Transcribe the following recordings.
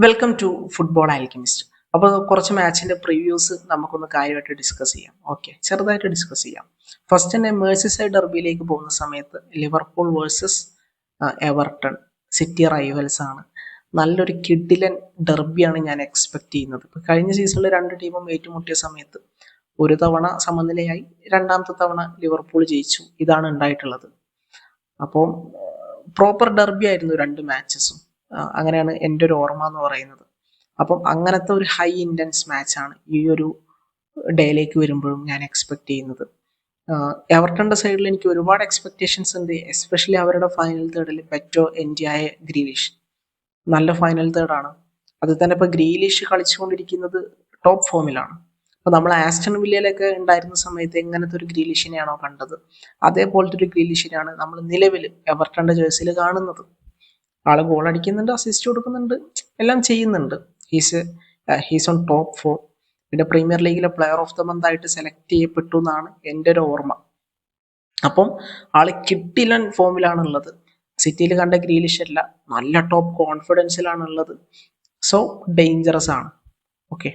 Welcome to football Alchemist. അപ്പോൾ കുറച്ച് മാച്ചിന്റെ previews നമുക്കൊന്ന് കാര്യമായിട്ട് ഡിസ്കസ് ചെയ്യാം. ഓക്കെ, ചെറുതായിട്ട് ഡിസ്കസ് ചെയ്യാം. ഫസ്റ്റ് തന്നെ മേഴ്സിസൈഡ് ഡെർബിയിലേക്ക് പോകുന്ന സമയത്ത് Liverpool versus Everton, city rivals ആണ്. നല്ലൊരു കിഡിലൻ ഡെർബിയാണ് ഞാൻ എക്സ്പെക്ട് ചെയ്യുന്നത്. ഇപ്പൊ കഴിഞ്ഞ സീസണിൽ രണ്ട് ടീമും ഏറ്റുമുട്ടിയ സമയത്ത് ഒരു തവണ സമനിലയായി, രണ്ടാമത്തെ തവണ ലിവർപൂൾ ജയിച്ചു. ഇതാണ് ഉണ്ടായിട്ടുള്ളത്. അപ്പോൾ പ്രോപ്പർ ഡെർബി ആയിരുന്നു രണ്ട് മാച്ചസും. അങ്ങനെയാണ് എൻ്റെ ഒരു ഓർമ്മ എന്ന് പറയുന്നത്. അപ്പം അങ്ങനത്തെ ഒരു ഹൈ ഇൻറ്റൻസ് മാച്ചാണ് ഈ ഒരു ഡേയിലേക്ക് വരുമ്പോഴും ഞാൻ എക്സ്പെക്ട് ചെയ്യുന്നത്. എവർട്ടന്റെ സൈഡിൽ എനിക്ക് ഒരുപാട് എക്സ്പെക്ടേഷൻസ് ഉണ്ട്. എസ്പെഷ്യലി അവരുടെ ഫൈനൽ തേർഡിൽ പെറ്റോ, എൻഡിയായ, ഗ്രീലിഷ് നല്ല ഫൈനൽ തേർഡാണ്. അത് തന്നെ ഇപ്പൊ ഗ്രീലിഷ് കളിച്ചുകൊണ്ടിരിക്കുന്നത് ടോപ്പ് ഫോമിലാണ്. അപ്പൊ നമ്മൾ ആസ്റ്റൺ വില്ലയിലൊക്കെ ഉണ്ടായിരുന്ന സമയത്ത് എങ്ങനത്തെ ഒരു ഗ്രീലിഷിനെയാണോ കണ്ടത്, അതേപോലത്തെ ഒരു ഗ്രീലിഷിനെയാണ് നമ്മൾ നിലവിൽ എവർട്ടന്റെ ജേഴ്സിയിൽ കാണുന്നത്. ആള് ഗോൾ അടിക്കുന്നുണ്ട്, അസിസ്റ്റ് കൊടുക്കുന്നുണ്ട്, എല്ലാം ചെയ്യുന്നുണ്ട്. He's on top form. പിന്നെ പ്രീമിയർ ലീഗിലെ പ്ലെയർ ഓഫ് ദ മന്ത് ആയിട്ട് സെലക്ട് ചെയ്യപ്പെട്ടു എന്നാണ് എൻ്റെ ഒരു ഓർമ്മ. അപ്പം ആള് കിട്ടിലൻ ഫോമിലാണുള്ളത്. സിറ്റിയിൽ കണ്ട ഗ്രീലിഷ് അല്ല, നല്ല ടോപ്പ് കോൺഫിഡൻസിലാണുള്ളത്. സോ ഡേഞ്ചറസ് ആണ്. ഓക്കെ,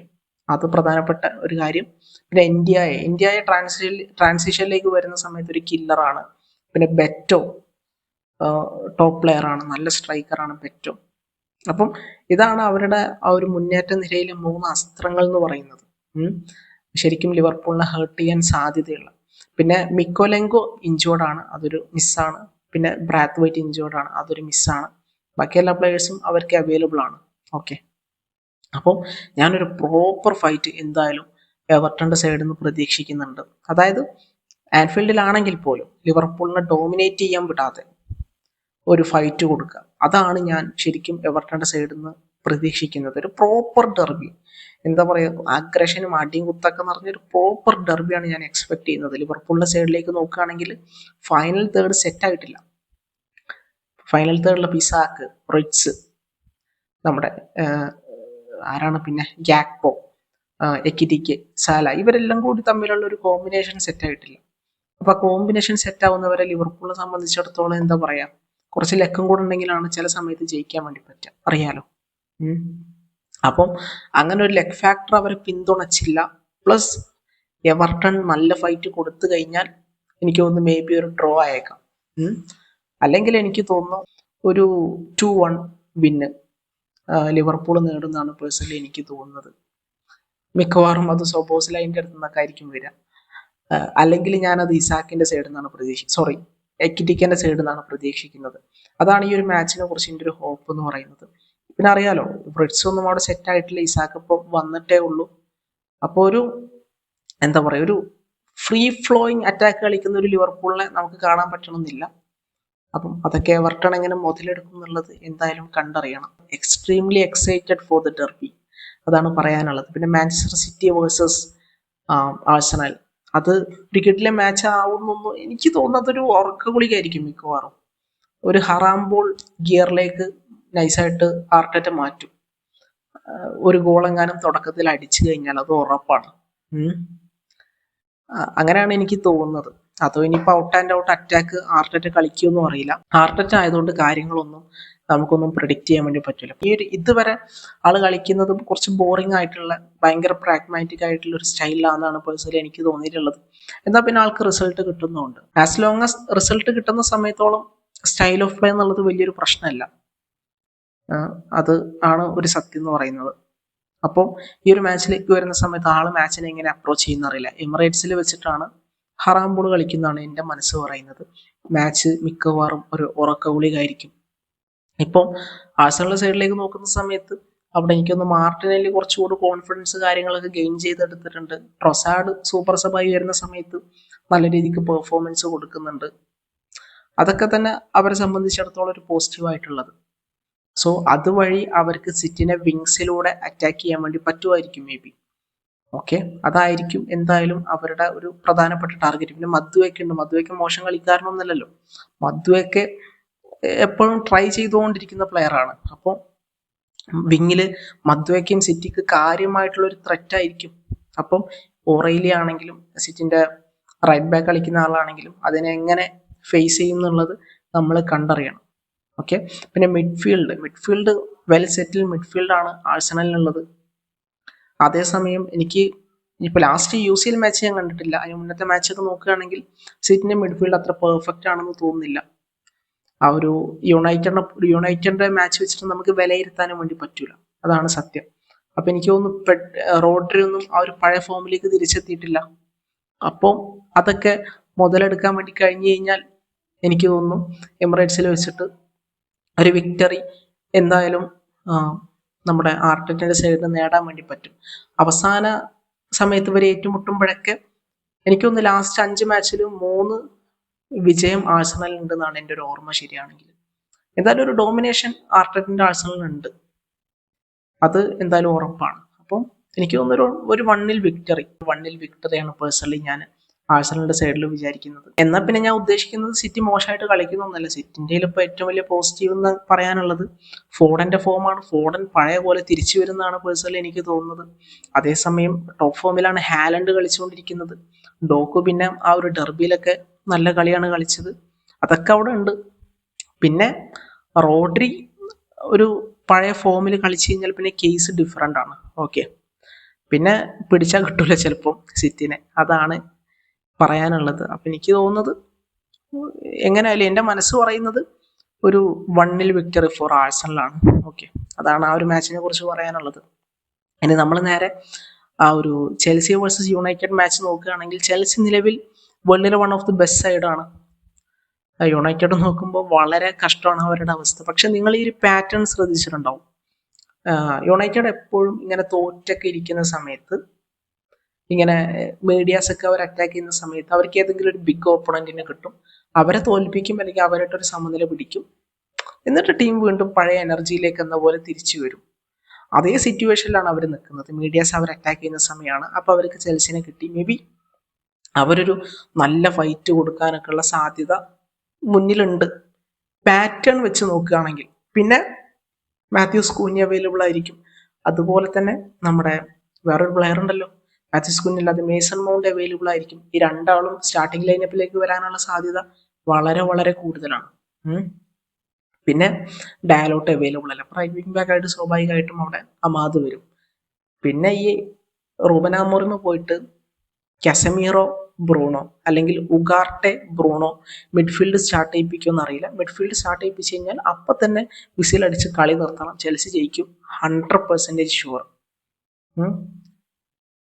അത് പ്രധാനപ്പെട്ട ഒരു കാര്യം. പിന്നെ ഇന്ത്യയെ ട്രാൻസിഷനിലേക്ക് വരുന്ന സമയത്ത് ഒരു കില്ലറാണ്. പിന്നെ ബെറ്റോ ടോപ്പ് പ്ലെയർ ആണ്, നല്ല സ്ട്രൈക്കറാണ് ബെറ്റോ. അപ്പം ഇതാണ് അവരുടെ ആ ഒരു മുന്നേറ്റ നിരയിലെ മൂന്ന് അസ്ത്രങ്ങൾ എന്ന് പറയുന്നത്. ശരിക്കും ലിവർപൂളിനെ ഹേർട്ട് ചെയ്യാൻ സാധ്യതയുള്ള. പിന്നെ മിക്കോലെങ്കോ ഇഞ്ചോർഡ് ആണ്, അതൊരു മിസ്സാണ്. പിന്നെ ബ്രാത്ത്വൈറ്റ് ഇഞ്ചോർഡ് ആണ്, അതൊരു മിസ്സാണ്. ബാക്കി എല്ലാ പ്ലേയേഴ്സും അവർക്ക് അവൈലബിൾ ആണ്. ഓക്കെ, അപ്പോൾ ഞാനൊരു പ്രോപ്പർ ഫൈറ്റ് എന്തായാലും എവർട്ടന്റെ സൈഡിൽ നിന്ന് പ്രതീക്ഷിക്കുന്നുണ്ട്. അതായത് ആൻഫീൽഡിലാണെങ്കിൽ പോലും ലിവർപൂളിനെ ഡോമിനേറ്റ് ചെയ്യാൻ വിടാതെ ഒരു ഫൈറ്റ് കൊടുക്കുക. അതാണ് ഞാൻ ശരിക്കും എവർട്ടന്റെ സൈഡിൽ നിന്ന് പ്രതീക്ഷിക്കുന്നത്. ഒരു പ്രോപ്പർ ഡെർബി, എന്താ പറയുക, അഗ്രഷനും അടിയും കുത്തൊക്കെ നിറഞ്ഞൊരു പ്രോപ്പർ ഡെർബിയാണ് ഞാൻ എക്സ്പെക്ട് ചെയ്യുന്നത്. ലിവർപൂളിന്റെ സൈഡിലേക്ക് നോക്കുകയാണെങ്കിൽ ഫൈനൽ തേർഡ് സെറ്റ് ആയിട്ടില്ല. ഫൈനൽ തേർഡിലെ പിസാക്ക്, റിറ്റ്സ്, നമ്മുടെ ആരാണ് പിന്നെ ഗ്യാക്പോ, എക്കിറ്റിക്ക്, സാല, ഇവരെല്ലാം കൂടി തമ്മിലുള്ള ഒരു കോമ്പിനേഷൻ സെറ്റ് ആയിട്ടില്ല. അപ്പൊ ആ കോമ്പിനേഷൻ സെറ്റ് ആവുന്നവരെ ലിവർപൂളിനെ സംബന്ധിച്ചിടത്തോളം എന്താ പറയാ, കുറച്ച് ലക്കം കൂടെ ഉണ്ടെങ്കിലാണ് ചില സമയത്ത് ജയിക്കാൻ വേണ്ടി പറ്റുക, അറിയാലോ. അപ്പം അങ്ങനെ ഒരു ലെഗ് ഫാക്ടർ അവരെ പിന്തുണച്ചില്ല. പ്ലസ് എവർട്ടൺ നല്ല ഫൈറ്റ് കൊടുത്തു കഴിഞ്ഞാൽ എനിക്ക് തോന്നുന്നു മേ ബി ഒരു ഡ്രോ ആയേക്കാം. അല്ലെങ്കിൽ എനിക്ക് തോന്നുന്നു ഒരു 2-1 വിന്ന് ലിവർപൂൾ നേടുന്നതാണ് പേഴ്സണലി എനിക്ക് തോന്നുന്നത്. മിക്കവാറും അത് സോബോസ്ലൈൻ്റെ അടുത്ത് നിന്നൊക്കെ ആയിരിക്കും വരിക. അല്ലെങ്കിൽ ഞാനത് ഇസാക്കിന്റെ സൈഡിൽ നിന്നാണ് എക്കിറ്റിക്കന്റെ സൈഡിൽ നിന്നാണ് പ്രതീക്ഷിക്കുന്നത്. അതാണ് ഈ ഒരു മാച്ചിനെ കുറിച്ച് എൻ്റെ ഒരു ഹോപ്പ് എന്ന് പറയുന്നത്. പിന്നെ അറിയാലോ, ബ്രിഡ്സ് ഒന്നും അവിടെ സെറ്റ് ആയിട്ടില്ല, ഇസാക്ക് ഇപ്പോൾ വന്നിട്ടേ ഉള്ളൂ. അപ്പോൾ ഒരു എന്താ പറയുക, ഒരു ഫ്രീ ഫ്ലോയിങ് അറ്റാക്ക് കളിക്കുന്ന ഒരു ലിവർപൂളിനെ നമുക്ക് കാണാൻ പറ്റണമെന്നില്ല. അപ്പം അതൊക്കെ എവർട്ടൺ എങ്ങനെ മുതലെടുക്കും എന്നുള്ളത് എന്തായാലും കണ്ടറിയണം. Extremely excited for the derby, അതാണ് പറയാനുള്ളത്. പിന്നെ മാഞ്ചസ്റ്റർ സിറ്റി വേഴ്സസ് ആഴ്സണൽ, അത് ക്രിക്കറ്റിലെ മാച്ച് ആവുന്നൊന്നും എനിക്ക് തോന്നുന്നത് ഒരു ഉറക്ക ഗുളികയായിരിക്കും മിക്കവാറും. ഒരു ഹറാംബോൾ ഗിയറിലേക്ക് നൈസായിട്ട് ആർട്ടറ്റ മാറ്റും. ഒരു ഗോളെങ്ങാനും തുടക്കത്തിൽ അടിച്ചു കഴിഞ്ഞാൽ അത് ഉറപ്പാണ്. അങ്ങനെയാണ് എനിക്ക് തോന്നുന്നത്. അതോ ഇനിയിപ്പോൾ out and out attack Arteta കളിക്കുമെന്നും അറിയില്ല. ആർട്ടറ്റ ആയതുകൊണ്ട് കാര്യങ്ങളൊന്നും നമുക്കൊന്നും പ്രിഡിക്റ്റ് ചെയ്യാൻ വേണ്ടി പറ്റില്ല. ഈ ഒരു ഇതുവരെ ആള് കളിക്കുന്നത് കുറച്ച് ബോറിംഗ് ആയിട്ടുള്ള, ഭയങ്കര പ്രാഗ്മാറ്റിക് ആയിട്ടുള്ള ഒരു സ്റ്റൈലിലാണെന്നാണ് പേഴ്സണലി എനിക്ക് തോന്നിയിട്ടുള്ളത്. എന്നാൽ പിന്നെ ആൾക്ക് റിസൾട്ട് കിട്ടുന്നുണ്ട്. ആസ് ലോങ് ആസ് റിസൾട്ട് കിട്ടുന്ന സമയത്തോളം സ്റ്റൈൽ ഓഫ് പ്ലേ എന്നുള്ളത് വലിയൊരു പ്രശ്നമല്ല. അത് ആണ് ഒരു സത്യം എന്ന് പറയുന്നത്. അപ്പോൾ ഈ ഒരു മാച്ചിലേക്ക് വരുന്ന സമയത്ത് ആള് മാച്ചിനെ എങ്ങനെ അപ്രോച്ച് ചെയ്യുന്ന അറിയില്ല. എമിറേറ്റ്സിൽ വെച്ചിട്ടാണ് ഹറാംബോൾ കളിക്കുന്നതാണ് എൻ്റെ മനസ്സ് പറയുന്നത്. മാച്ച് മിക്കവാറും ഒരു ഉറക്ക ഗുളികയായിരിക്കും. ഇപ്പോൾ ആഴ്സണൽ സൈഡിലേക്ക് നോക്കുന്ന സമയത്ത് അവിടെ എനിക്കൊന്ന് മാർട്ടിനലി കുറച്ചുകൂടി കോൺഫിഡൻസ് കാര്യങ്ങളൊക്കെ ഗെയിൻ ചെയ്തെടുത്തിട്ടുണ്ട്. ട്രൊസാർഡ് സൂപ്പർ സബായി വരുന്ന സമയത്ത് നല്ല രീതിക്ക് പെർഫോമൻസ് കൊടുക്കുന്നുണ്ട്. അതൊക്കെ തന്നെ അവരെ സംബന്ധിച്ചിടത്തോളം ഒരു പോസിറ്റീവ് ആയിട്ടുള്ളത്. സോ അതുവഴി അവർക്ക് സിറ്റിനെ വിങ്സിലൂടെ അറ്റാക്ക് ചെയ്യാൻ വേണ്ടി പറ്റുമായിരിക്കും മേ ബി. ഓക്കെ, അതായിരിക്കും എന്തായാലും അവരുടെ ഒരു പ്രധാനപ്പെട്ട ടാർഗറ്റ്. പിന്നെ മദ്വേക്ക് ഉണ്ട്. മദ്വേക്ക് മോശം കളിക്കാരനൊന്നുമല്ലല്ലോ. മദ്വേക്ക് എപ്പോഴും ട്രൈ ചെയ്തുകൊണ്ടിരിക്കുന്ന പ്ലെയർ ആണ്. അപ്പോൾ വിങ്ങില് മദ്വേക്കും സിറ്റിക്ക് കാര്യമായിട്ടുള്ള ഒരു ത്രെറ്റ് ആയിരിക്കും. അപ്പം ഓറൈലി ആണെങ്കിലും സിറ്റിന്റെ റൈറ്റ് ബാക്ക് കളിക്കുന്ന ആളാണെങ്കിലും അതിനെ എങ്ങനെ ഫേസ് ചെയ്യും എന്നുള്ളത് നമ്മൾ കണ്ടറിയണം. ഓക്കെ, പിന്നെ മിഡ്ഫീൽഡ് വെൽ സെറ്റിൽ മിഡ്ഫീൽഡാണ് ആഴ്സണലിനുള്ളത്. അതേസമയം എനിക്ക് ഇപ്പോൾ ലാസ്റ്റ് UCL മാച്ച് ഞാൻ കണ്ടിട്ടില്ല, അതിന് മുന്നത്തെ മാച്ചൊക്കെ നോക്കുകയാണെങ്കിൽ സിറ്റിന്റെ മിഡ്ഫീൽഡ് അത്ര പെർഫെക്റ്റ് ആണെന്ന് തോന്നുന്നില്ല. ആ ഒരു യുണൈറ്റഡിന്റെ മാച്ച് വെച്ചിട്ട് നമുക്ക് വിലയിരുത്താനും വേണ്ടി പറ്റൂല, അതാണ് സത്യം. അപ്പൊ എനിക്ക് തോന്നുന്നു റോഡ്രി ഒന്നും ആ ഒരു പഴയ ഫോമിലേക്ക് തിരിച്ചെത്തിയിട്ടില്ല. അപ്പം അതൊക്കെ മുതലെടുക്കാൻ വേണ്ടി കഴിഞ്ഞു കഴിഞ്ഞാൽ എനിക്ക് തോന്നുന്നു എമിറേറ്റ്സിൽ വെച്ചിട്ട് ഒരു വിക്ടറി എന്തായാലും നമ്മുടെ ആർട്ടറ്റയുടെ സൈഡിൽ നേടാൻ വേണ്ടി പറ്റും. അവസാന സമയത്ത് ഇവർ ഏറ്റുമുട്ടുമ്പോഴൊക്കെ എനിക്കൊന്ന് ലാസ്റ്റ് 5 മാച്ചിലും 3 വിജയം ആഴ്സണലിനുണ്ടെന്നാണ് എൻ്റെ ഒരു ഓർമ്മ ശരിയാണെങ്കിൽ. എന്തായാലും ഒരു ഡോമിനേഷൻ ആർട്ടറ്റന്റെ ആഴ്സണലിനുണ്ട്, അത് എന്തായാലും ഉറപ്പാണ്. അപ്പം എനിക്ക് തോന്നുന്നു ഒരു 1-0 വിക്ടറിയാണ് പേഴ്സണലി ഞാൻ ആഴ്സണലിന്റെ സൈഡിൽ വിചാരിക്കുന്നത്. എന്നാൽ പിന്നെ ഞാൻ ഉദ്ദേശിക്കുന്നത് സിറ്റി മോശമായിട്ട് കളിക്കുന്നൊന്നല്ല. സിറ്റിൻ്റെ ഇപ്പോൾ ഏറ്റവും വലിയ പോസിറ്റീവ് എന്ന് പറയാനുള്ളത് ഫോഡന്റെ ഫോമാണ്. ഫോഡൻ പഴയ പോലെ തിരിച്ചു വരുന്നതാണ് പേഴ്സണലി എനിക്ക് തോന്നുന്നത്. അതേസമയം ടോപ്പ് ഫോമിലാണ് ഹാലൻഡ് കളിച്ചുകൊണ്ടിരിക്കുന്നത്. ഡോക്കു പിന്നെ ആ ഒരു ഡെർബിയിലൊക്കെ നല്ല കളിയാണ് കളിച്ചത്, അതൊക്കെ അവിടെ ഉണ്ട്. പിന്നെ റോഡ്രി ഒരു പഴയ ഫോമിൽ കളിച്ചു കഴിഞ്ഞാൽ പിന്നെ കേസ് ഡിഫറെൻ്റ് ആണ്. ഓക്കെ, പിന്നെ പിടിച്ചാൽ കിട്ടൂല ചിലപ്പം സിറ്റിനെ, അതാണ് പറയാനുള്ളത്. അപ്പം എനിക്ക് തോന്നുന്നത് എങ്ങനെയായാലും എൻ്റെ മനസ്സ് പറയുന്നത് ഒരു 1-0 വിക്ടറി ഫോർ ആഴ്സണലാണ്. ഓക്കെ, അതാണ് ആ ഒരു മാച്ചിനെ കുറിച്ച് പറയാനുള്ളത്. ഇനി നമ്മൾ നേരെ ആ ഒരു ചെൽസി വേഴ്സസ് യുണൈറ്റഡ് മാച്ച് നോക്കുകയാണെങ്കിൽ ചെൽസി നിലവിൽ വേൾഡിലെ 1 ഓഫ് ദി ബെസ്റ്റ് സൈഡാണ്. യുണൈറ്റഡ് നോക്കുമ്പോൾ വളരെ കഷ്ടമാണ് അവരുടെ അവസ്ഥ. പക്ഷെ നിങ്ങൾ ഈ ഒരു പാറ്റേൺ ശ്രദ്ധിച്ചിട്ടുണ്ടാവും, യുണൈറ്റഡ് എപ്പോഴും ഇങ്ങനെ തോറ്റൊക്കെ ഇരിക്കുന്ന സമയത്ത്, ഇങ്ങനെ മീഡിയാസ് ഒക്കെ അവർ അറ്റാക്ക് ചെയ്യുന്ന സമയത്ത് അവർക്ക് ഏതെങ്കിലും ഒരു ബിഗ് ഓപ്പണന്റിനെ കിട്ടും, അവരെ തോൽപ്പിക്കും, അല്ലെങ്കിൽ അവരായിട്ടൊരു സമനില പിടിക്കും, എന്നിട്ട് ടീം വീണ്ടും പഴയ എനർജിയിലേക്ക് എന്ന പോലെ തിരിച്ചു വരും. അതേ സിറ്റുവേഷനിലാണ് അവർ നിൽക്കുന്നത്. മീഡിയാസ് അവർ അറ്റാക്ക് ചെയ്യുന്ന സമയമാണ്, അപ്പോൾ അവർക്ക് ചെൽസിനെ കിട്ടി. മേ ബി അവരൊരു നല്ല ഫൈറ്റ് കൊടുക്കാനൊക്കെ ഉള്ള സാധ്യത മുന്നിലുണ്ട് പാറ്റേൺ വെച്ച് നോക്കുകയാണെങ്കിൽ. പിന്നെ മാത്യൂസ് കൂഞ്ഞ അവൈലബിൾ ആയിരിക്കും. അതുപോലെ തന്നെ നമ്മുടെ വേറൊരു പ്ലെയർ ഉണ്ടല്ലോ, മാത്യൂസ് കുഞ്ഞില്ലാതെ മേസൺ മൗണ്ട് അവൈലബിൾ ആയിരിക്കും. ഈ രണ്ടാളും സ്റ്റാർട്ടിംഗ് ലൈനപ്പിലേക്ക് വരാനുള്ള സാധ്യത വളരെ വളരെ കൂടുതലാണ്. പിന്നെ ഡയലോട്ട് അവൈലബിൾ അല്ല, റൈറ്റ് വിങ് ബാക്ക് ആയിട്ട് സ്വാഭാവികമായിട്ടും അവിടെ അമാദ് വരും. പിന്നെ ഈ റൂബൻ അമോറിം പോയിട്ട് കസമീറോ ബ്രൂണോ അല്ലെങ്കിൽ ഉഗാർട്ടെ ബ്രൂണോ മിഡ്ഫീൽഡ് സ്റ്റാർട്ട് ചെയ്യിപ്പിക്കുമെന്ന് അറിയില്ല. മിഡ്ഫീൽഡ് സ്റ്റാർട്ട് ചെയ്യിപ്പിച്ചു കഴിഞ്ഞാൽ അപ്പം തന്നെ വിസിലടിച്ച് കളി നിർത്തണം, ചെൽസി ജയിക്കും, 100% ഷുവർ,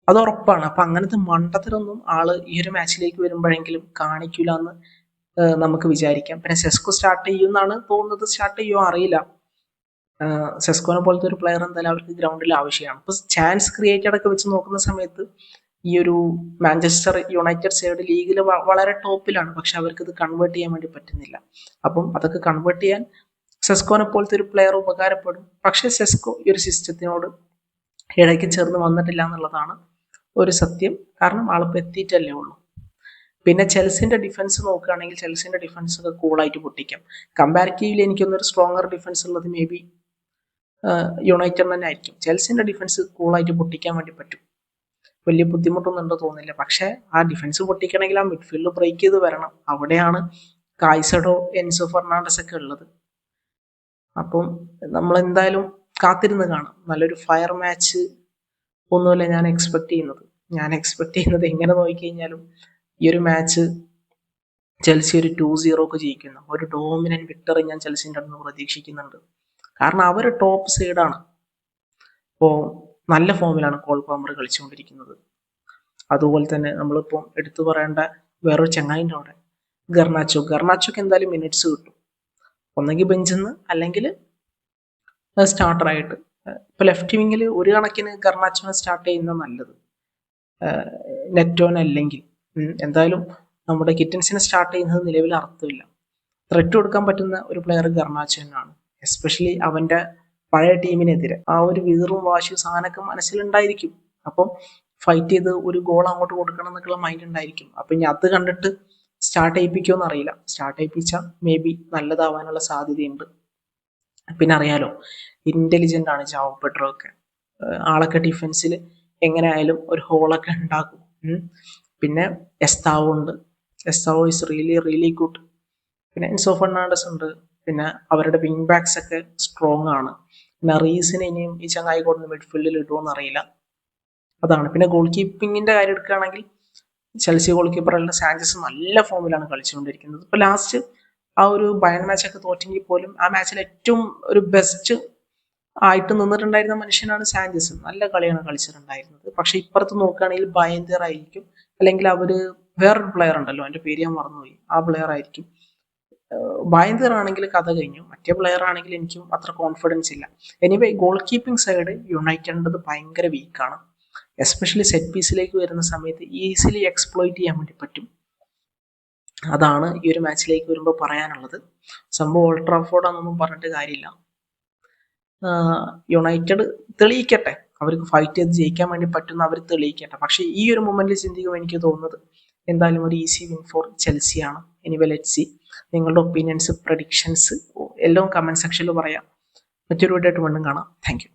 അത് ഉറപ്പാണ്. അപ്പൊ അങ്ങനത്തെ മണ്ടത്തരൊന്നും ആള് ഈ ഒരു മാച്ചിലേക്ക് വരുമ്പോഴെങ്കിലും കാണിക്കില്ല എന്ന് നമുക്ക് വിചാരിക്കാം. പിന്നെ സെസ്കോ സ്റ്റാർട്ട് ചെയ്യുമെന്നാണ് തോന്നുന്നത്, സ്റ്റാർട്ട് ചെയ്യുമോ അറിയില്ല. സെസ്കോനെ പോലത്തെ ഒരു പ്ലെയർ എന്തായാലും അവർക്ക് ഗ്രൗണ്ടിൽ ആവശ്യമാണ്. അപ്പൊ ചാൻസ് ക്രിയേറ്റഡ് ഒക്കെ വെച്ച് നോക്കുന്ന സമയത്ത് ഈ ഒരു മാഞ്ചസ്റ്റർ യുണൈറ്റഡ് സൈഡ് ലീഗിൽ വളരെ ടോപ്പിലാണ്, പക്ഷെ അവർക്ക് ഇത് കൺവേർട്ട് ചെയ്യാൻ വേണ്ടി പറ്റുന്നില്ല. അപ്പം അതൊക്കെ കൺവേർട്ട് ചെയ്യാൻ സെസ്കോനെ പോലത്തെ ഒരു പ്ലെയർ ഉപകാരപ്പെടും. പക്ഷെ സെസ്കോ ഈ ഒരു സിസ്റ്റത്തിനോട് ഇടയ്ക്ക് ചേർന്ന് വന്നിട്ടില്ല എന്നുള്ളതാണ് ഒരു സത്യം. കാരണം ആളിപ്പോൾ എത്തിയിട്ടല്ലേ ഉള്ളൂ. പിന്നെ ചെൽസിന്റെ ഡിഫൻസ് നോക്കുകയാണെങ്കിൽ ചെൽസിന്റെ ഡിഫൻസ് ഒക്കെ കൂളായിട്ട് പൊട്ടിക്കാം. കമ്പാരിറ്റീവ്ലി എനിക്കൊന്നൊരു സ്ട്രോങ്ങർ ഡിഫൻസ് ഉള്ളത് മേ ബി യുണൈറ്റഡ് തന്നെ ആയിരിക്കും. ചെൽസിന്റെ ഡിഫൻസ് കൂളായിട്ട് പൊട്ടിക്കാൻ വേണ്ടി പറ്റും, വലിയ ബുദ്ധിമുട്ടൊന്നും ഉണ്ടോ തോന്നില്ല. പക്ഷെ ആ ഡിഫൻസ് പൊട്ടിക്കണമെങ്കിൽ ആ മിഡ്ഫീൽഡ് ബ്രേക്ക് ചെയ്ത് വരണം. അവിടെയാണ് കായ്സഡോ എൻസോ ഫെർണാണ്ടസ് ഒക്കെ ഉള്ളത്. അപ്പം നമ്മൾ എന്തായാലും കാത്തിരുന്ന് കാണാം. നല്ലൊരു ഫയർ മാച്ച് ഒന്നുമല്ല ഞാൻ എക്സ്പെക്ട് ചെയ്യുന്നത്. എങ്ങനെ നോക്കിക്കഴിഞ്ഞാലും ഈ ഒരു മാച്ച് ചെൽസി ഒരു 2-0 ജയിക്കുന്നു. ഒരു ഡോമിനന്റ് വിക്ടറി ഞാൻ ചെൽസിൻ്റെ അടുത്ത് പ്രതീക്ഷിക്കുന്നുണ്ട്. കാരണം അവർ ടോപ്പ് സൈഡാണ്. ഇപ്പോൾ നല്ല ഫോമിലാണ് കോൾ പാമർ കളിച്ചുകൊണ്ടിരിക്കുന്നത്. അതുപോലെ തന്നെ നമ്മളിപ്പം എടുത്തു പറയേണ്ട വേറൊരു ചങ്ങായിൻ്റെ അവിടെ ഗർണാച്ചോക്ക് എന്തായാലും മിനിറ്റ്സ് കിട്ടും, ഒന്നെങ്കിൽ ബെഞ്ചിൽ നിന്ന് അല്ലെങ്കിൽ സ്റ്റാർട്ടറായിട്ട്. ഇപ്പൊ ലെഫ്റ്റ് വിങ്ങിൽ ഒരു കണക്കിന് ഗർണാച്ചോനെ സ്റ്റാർട്ട് ചെയ്യുന്നത് നല്ലത്, നെറ്റോനല്ലെങ്കിൽ. എന്തായാലും നമ്മുടെ കിറ്റൻസിനെ സ്റ്റാർട്ട് ചെയ്യുന്നത് നിലവിൽ അർത്ഥമില്ല. ത്രെറ്റ് കൊടുക്കാൻ പറ്റുന്ന ഒരു പ്ലെയർ ഗർണാച്ചോ തന്നെയാണ്, എസ്പെഷ്യലി അവന്റെ പഴയ ടീമിനെതിരെ. ആ ഒരു വീറും വാശിയും സാധനമൊക്കെ മനസ്സിലുണ്ടായിരിക്കും. അപ്പം ഫൈറ്റ് ചെയ്ത് ഒരു ഗോൾ അങ്ങോട്ട് കൊടുക്കണം എന്നൊക്കെയുള്ള മൈൻഡ് ഉണ്ടായിരിക്കും. അപ്പൊ ഇനി അത് കണ്ടിട്ട് സ്റ്റാർട്ട് ചെയ്യിപ്പിക്കുമെന്ന് അറിയില്ല. സ്റ്റാർട്ട് ചെയ്യിപ്പിച്ചാൽ മേ ബി നല്ലതാവാനുള്ള സാധ്യതയുണ്ട്. പിന്നെ അറിയാലോ, ഇന്റലിജന്റ് ആണ് ജാവോ പെഡ്രോ ഒക്കെ. ആളൊക്കെ ഡിഫൻസിൽ എങ്ങനെ ആയാലും ഒരു ഹോളൊക്കെ ഉണ്ടാക്കും. പിന്നെ എസ്താവോ ഉണ്ട്, എസ്താവോ ഇസ് റിയലി ഗുഡ്. പിന്നെ എൻസോ ഫെർണാണ്ടസ് ഉണ്ട്. പിന്നെ അവരുടെ വിങ് ബാക്സ് ഒക്കെ സ്ട്രോങ് ആണ്. പിന്നെ റീസിന് ഇനിയും ഈ ചങ്ങായി കൊടുന്ന് മിഡ്ഫീൽഡിൽ ഇടുമോയെന്ന് അറിയില്ല. അതാണ്. പിന്നെ ഗോൾ കീപ്പിങ്ങിന്റെ കാര്യം എടുക്കുകയാണെങ്കിൽ ചെൽസി ഗോൾ കീപ്പറുള്ള സാഞ്ചസ് നല്ല ഫോമിലാണ് കളിച്ചുകൊണ്ടിരിക്കുന്നത്. ഇപ്പോൾ ലാസ്റ്റ് ആ ഒരു ബയൺ മാച്ചൊക്കെ തോറ്റെങ്കിൽ പോലും ആ മാച്ചിൽ ഏറ്റവും ഒരു ബെസ്റ്റ് ആയിട്ട് നിന്നിട്ടുണ്ടായിരുന്ന മനുഷ്യനാണ് സാഞ്ചസ്. നല്ല കളിയാണ് കളിച്ചിട്ടുണ്ടായിരുന്നത്. പക്ഷെ ഇപ്പുറത്ത് നോക്കുകയാണെങ്കിൽ ബയന്തർ ആയിരിക്കും, അല്ലെങ്കിൽ അവര് വേറൊരു പ്ലെയർ ഉണ്ടല്ലോ, എൻ്റെ പേര് ഞാൻ മറന്നുപോയി, ആ പ്ലെയർ ആയിരിക്കും. ബയന്തർ ആണെങ്കിൽ കഥ കഴിഞ്ഞു. മറ്റേ പ്ലെയർ ആണെങ്കിൽ എനിക്കും അത്ര കോൺഫിഡൻസ് ഇല്ല. എനിവേ ഗോൾ കീപ്പിംഗ് സൈഡ് യുണൈറ്റഡിൻ്റെത് ഭയങ്കര വീക്കാണ്. എസ്പെഷ്യലി സെറ്റ് പീസിലേക്ക് വരുന്ന സമയത്ത് ഈസിലി എക്സ്പ്ലോയിറ്റ് ചെയ്യാൻ വേണ്ടി പറ്റും. അതാണ് ഈ ഒരു മാച്ചിലേക്ക് വരുമ്പോൾ പറയാനുള്ളത്. സംഭവം ഓൾഡ് ട്രാഫോർഡാണെന്നൊന്നും പറഞ്ഞിട്ട് കാര്യമില്ല. യുണൈറ്റഡ് തെളിയിക്കട്ടെ, അവർക്ക് ഫൈറ്റ് ചെയ്ത് ജയിക്കാൻ വേണ്ടി പറ്റുന്ന അവർ തെളിയിക്കട്ടെ. പക്ഷേ ഈ ഒരു മൊമെന്റിൽ ചിന്തിക്കുമ്പോൾ എനിക്ക് തോന്നുന്നത് എന്തായാലും ഒരു ഈസി വിൻ ഫോർ ചെൽസിയാണ്. Anyway let's see. നിങ്ങളുടെ ഒപ്പീനിയൻസ്, പ്രഡിക്ഷൻസ് എല്ലാം കമന്റ് സെക്ഷനിൽ പറയാം. മറ്റൊരു വീഡിയോ ആയിട്ട് വീണ്ടും കാണാം. Thank U.